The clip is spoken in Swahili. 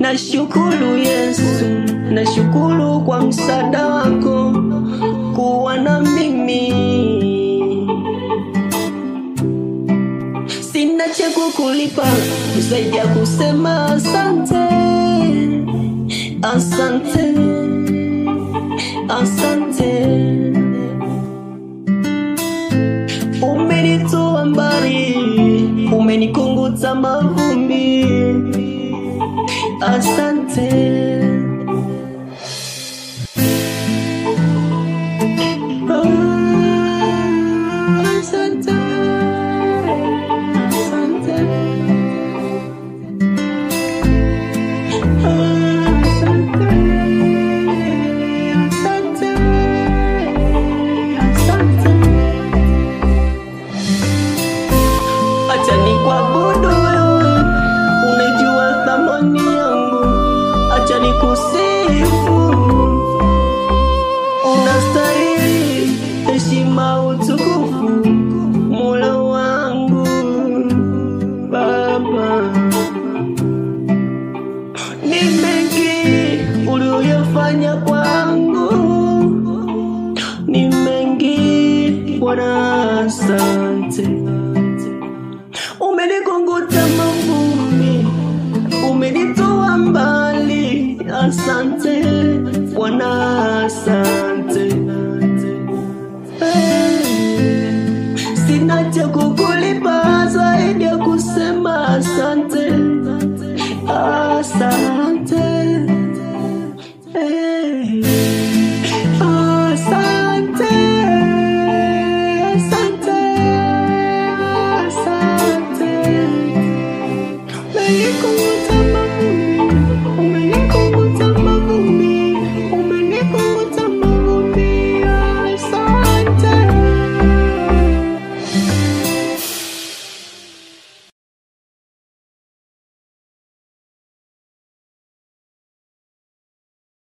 Nashukuru Yesu, nashukuru kwa msaada wako kuwa na mimi. Sina cha kukulipa zaidi ya kusema asante, asante, asante. Umenitoa mbali, umenikunguta mavumbi, asante. Asante, asante, asante, asante. Acha nikuabudu wewe, unajua thamani yangu. Acha nikusifu, unastahili heshima, utukufu, Mola wangu Baba. Ni mengi uliyofanya kwangu, ni mengi Bwana, asante. Umenikunguta mavumbi, umenitoa mbali, asante Bwana, asante. Sina cha kukulipa zaidi ya kusema asante.